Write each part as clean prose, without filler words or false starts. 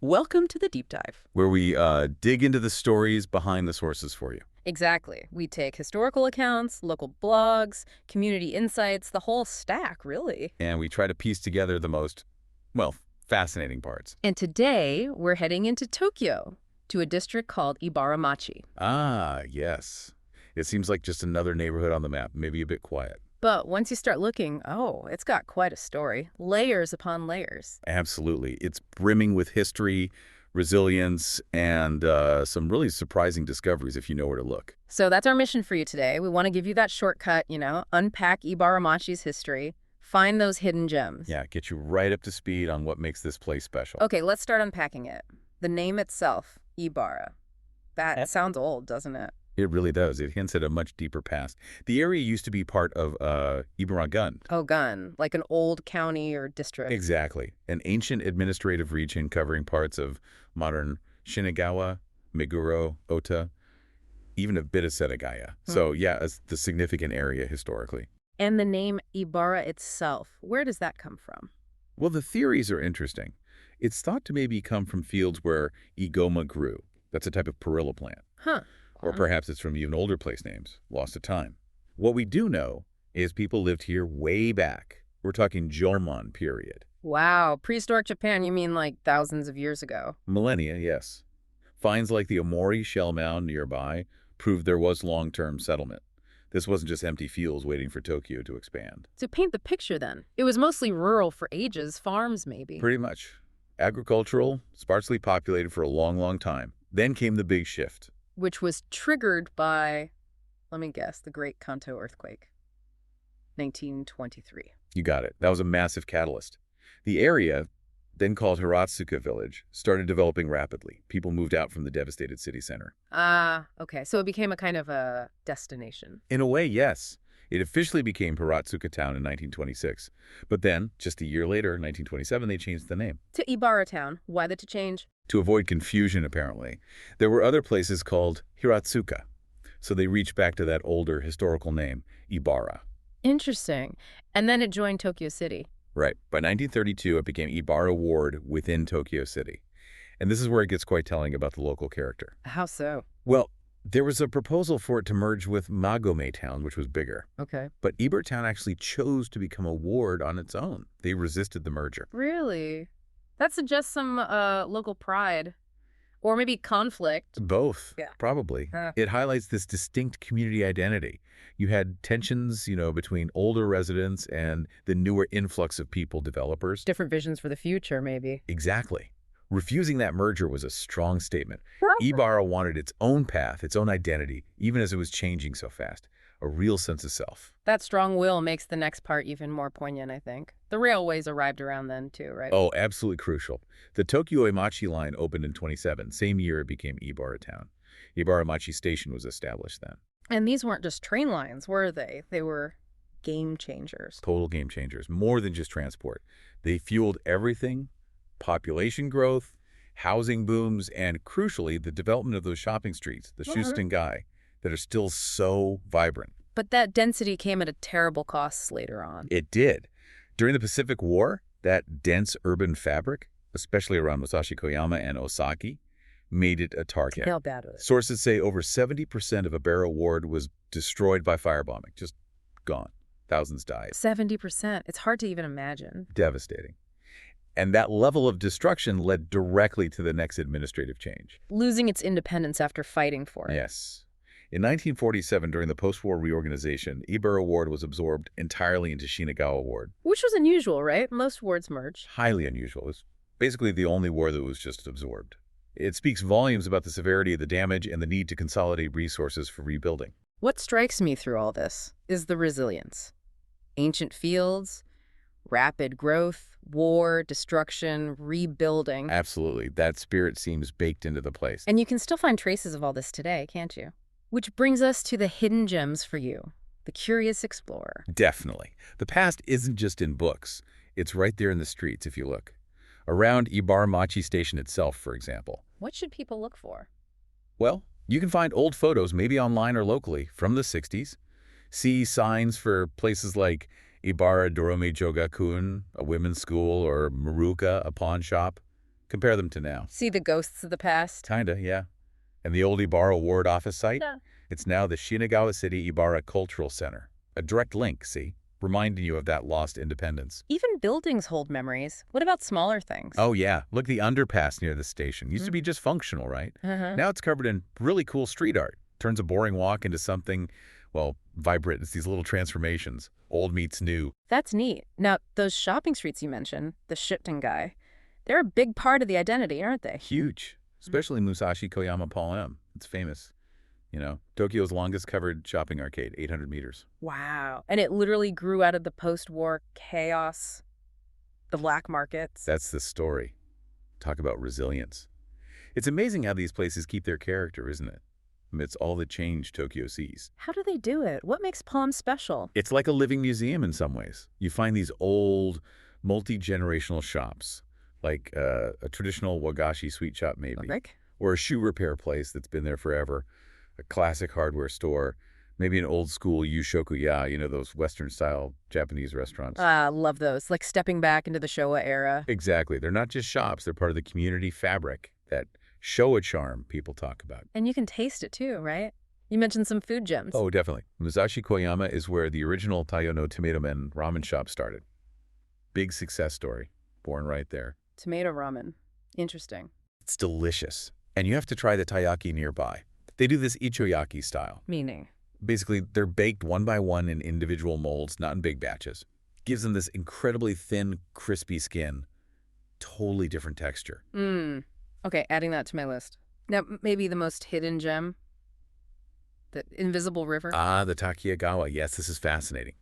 Welcome to the deep dive. where we dig into the stories behind the sources for you. Exactly. We take historical accounts, local blogs, community insights, the whole stack, really. And we try to piece together the most, well, fascinating parts. And today, we're heading into Tokyo, to a district called Ebara-machi. Ah, yes. It seems like just another neighborhood on the map, maybe a bit quiet. But once you start looking, oh, it's got quite a story. Layers upon layers. Absolutely. It's brimming with history, resilience, and some really surprising discoveries if you know where to look. So that's our mission for you today. We want to give you that shortcut, unpack Ebara-machi's history, find those hidden gems. Yeah, get you right up to speed on what makes this place special. Okay, let's start unpacking it. The name itself, Ebara. That sounds old, doesn't it? It really does. It hints at a much deeper past. The area used to be part of Ebara-gun. Oh, gun, like an old county or district. Exactly. An ancient administrative region covering parts of modern Shinagawa, Meguro, Ota, even a bit of Setagaya. So, yeah, it's the significant area historically. And the name Ebara itself, where does that come from? Well, the theories are interesting. It's thought to maybe come from fields where igoma grew. That's a type of perilla plant. Huh. Or perhaps it's from even older place names, lost to time. What we do know is people lived here way back. We're talking Jomon period. Wow, prehistoric Japan, you mean like thousands of years ago? Millennia, yes. Finds like the Omori shell mound nearby proved there was long-term settlement. This wasn't just empty fields waiting for Tokyo to expand. To paint the picture then, it was mostly rural for ages, farms maybe. Pretty much. Agricultural, sparsely populated for a long, long time. Then came the big shift. Which was triggered by, let me guess, the Great Kanto earthquake, 1923. You got it. That was a massive catalyst. The area, then called Hiratsuka Village, started developing rapidly. People moved out from the devastated city center. Ah, okay. So it became a kind of a destination. In a way, yes. It officially became Hiratsuka Town in 1926. But then, just a year later, 1927, they changed the name. To Ebara Town. Why the change? To avoid confusion, apparently. There were other places called Hiratsuka, so they reached back to that older historical name, Ebara. Interesting. And then it joined Tokyo City. Right. By 1932, it became Ebara Ward within Tokyo City. And this is where it gets quite telling about the local character. How so? Well, there was a proposal for it to merge with Magome Town, which was bigger. Okay. But Ebara Town actually chose to become a ward on its own. They resisted the merger. Really? That suggests some local pride. Or maybe conflict. Both, Yeah. probably. It highlights this distinct community identity. You had tensions, between older residents and the newer influx of people, developers. Different visions for the future, maybe. Exactly. Refusing that merger was a strong statement. Ebara wanted its own path, its own identity, even as it was changing so fast. A real sense of self. That strong will makes the next part even more poignant, I think. The railways arrived around then, too, right? Oh, absolutely crucial. The Tokyo-Emachi line opened in 27. Same year it became Ebara Town. Ebara-machi Station was established then. And these weren't just train lines, were they? They were game changers. Total game changers. More than just transport. They fueled everything: population growth, housing booms, and crucially, the development of those shopping streets, the Shustengai, that are still so vibrant. But that density came at a terrible cost later on. It did. During the Pacific War, that dense urban fabric, especially around Musashi Koyama and Osaki, made it a target. How bad was it? Sources say over 70% of Ebara Ward was destroyed by firebombing. Just gone. Thousands died. 70%. It's hard to even imagine. Devastating. And that level of destruction led directly to the next administrative change. Losing its independence after fighting for it. Yes. In 1947, during the post-war reorganization, Ebara Ward was absorbed entirely into Shinagawa Ward. Which was unusual, right? Most wards merged. Highly unusual. It was basically the only ward that was just absorbed. It speaks volumes about the severity of the damage and the need to consolidate resources for rebuilding. What strikes me through all this is the resilience. Ancient fields, rapid growth, war, destruction, rebuilding. Absolutely. That spirit seems baked into the place. And you can still find traces of all this today, can't you? Which brings us to the hidden gems for you, the curious explorer. Definitely. The past isn't just in books. It's right there in the streets if you look. Around Ebara-machi Station itself, for example. What should people look for? Well, you can find old photos, maybe online or locally, from the 60s. See signs for places like Ebara Dorome Jogakun, a women's school, or Maruka, a pawn shop. Compare them to now. See the ghosts of the past? Kinda, yeah. And the old Ebara Ward office site? Yeah. It's now the Shinagawa City Ebara Cultural Center. A direct link, see? Reminding you of that lost independence. Even buildings hold memories. What about smaller things? Oh, yeah. Look, the underpass near the station. Used to be just functional, right? Now it's covered in really cool street art. Turns a boring walk into something, well, vibrant. It's these little transformations. Old meets new. That's neat. Now, those shopping streets you mentioned, the Shipton-gai, they're a big part of the identity, aren't they? Huge. Especially Musashi Koyama Paul M. It's famous. You know, Tokyo's longest covered shopping arcade, 800 meters. Wow. And it literally grew out of the post-war chaos, the black markets. That's the story. Talk about resilience. It's amazing how these places keep their character, isn't it? Amidst all the change Tokyo sees. How do they do it? What makes Palm special? It's like a living museum in some ways. You find these old, multi-generational shops, like a traditional wagashi sweet shop maybe, or a shoe repair place that's been there forever, a classic hardware store, maybe an old-school yushoku-ya, you know, those Western-style Japanese restaurants. Ah, love those. Like stepping back into the Showa era. Exactly. They're not just shops. They're part of the community fabric, that Showa charm people talk about. And you can taste it too, right? You mentioned some food gems. Oh, definitely. Musashi Koyama is where the original Taiyo no Tomato Men ramen shop started. Big success story. Born right there. Tomato ramen. Interesting. It's delicious. And you have to try the taiyaki nearby. They do this ichoyaki style. Meaning? Basically, they're baked one by one in individual molds, not in big batches. Gives them this incredibly thin, crispy skin. Totally different texture. Okay, adding that to my list. Now, maybe the most hidden gem? The invisible river? Ah, the Takiagawa. Yes, this is fascinating.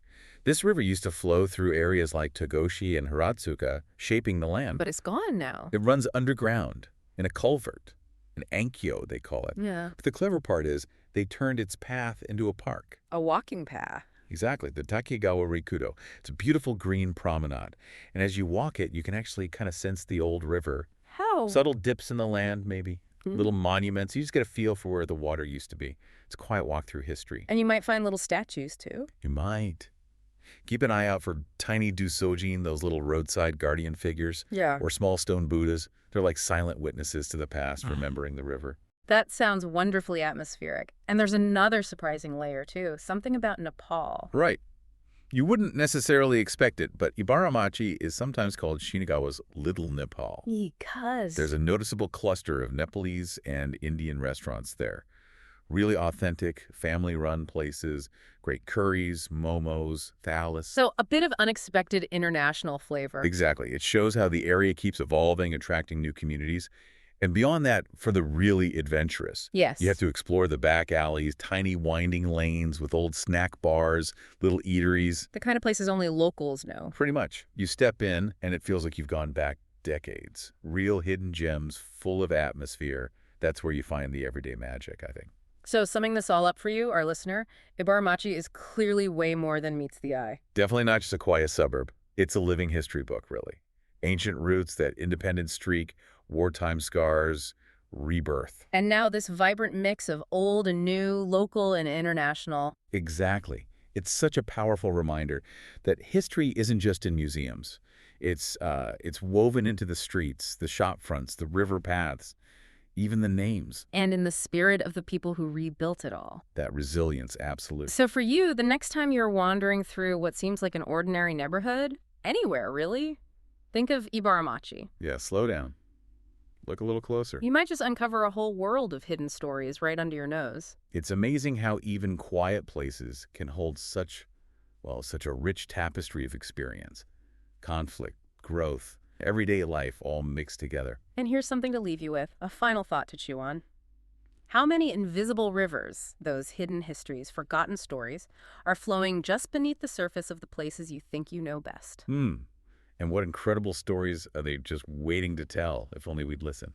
This river used to flow through areas like Togoshi and Hiratsuka, shaping the land. But it's gone now. It runs underground, in a culvert. An ankyo, they call it. Yeah. But the clever part is they turned its path into a park. A walking path. Exactly, the Takigawa Rikudo. It's a beautiful green promenade. And as you walk it, you can actually kind of sense the old river. How? Subtle dips in the land, maybe. Little monuments. You just get a feel for where the water used to be. It's a quiet walk through history. And you might find little statues, too. You might. Keep an eye out for tiny dusojin, those little roadside guardian figures. Yeah. Or small stone Buddhas. They're like silent witnesses to the past, remembering the river. That sounds wonderfully atmospheric. And there's another surprising layer, too. Something about Nepal. Right. You wouldn't necessarily expect it, but Ebara-machi is sometimes called Shinagawa's Little Nepal. Because There's a noticeable cluster of Nepalese and Indian restaurants there. Really authentic, family-run places, great curries, momos, thalis. So a bit of unexpected international flavor. Exactly. It shows how the area keeps evolving, attracting new communities. And beyond that, for the really adventurous. Yes. You have to explore the back alleys, tiny winding lanes with old snack bars, little eateries. The kind of places only locals know. Pretty much. You step in, and it feels like you've gone back decades. Real hidden gems, full of atmosphere. That's where you find the everyday magic, I think. So summing this all up for you, our listener, Ebara-machi is clearly way more than meets the eye. Definitely not just a quiet suburb. It's a living history book, really. Ancient roots, that independent streak, wartime scars, rebirth. And now this vibrant mix of old and new, local and international. Exactly. It's such a powerful reminder that history isn't just in museums. It's woven into the streets, the shop fronts, the river paths, even the names. And in the spirit of the people who rebuilt it all. That resilience, absolutely. So for you, the next time you're wandering through what seems like an ordinary neighborhood, anywhere really, think of Ebara-machi. Yeah, slow down. Look a little closer. You might just uncover a whole world of hidden stories right under your nose. It's amazing how even quiet places can hold such a rich tapestry of experience. Conflict, growth, everyday life all mixed together. And here's something to leave you with, a final thought to chew on. How many invisible rivers, those hidden histories, forgotten stories, are flowing just beneath the surface of the places you think you know best? And what incredible stories are they just waiting to tell if only we'd listen.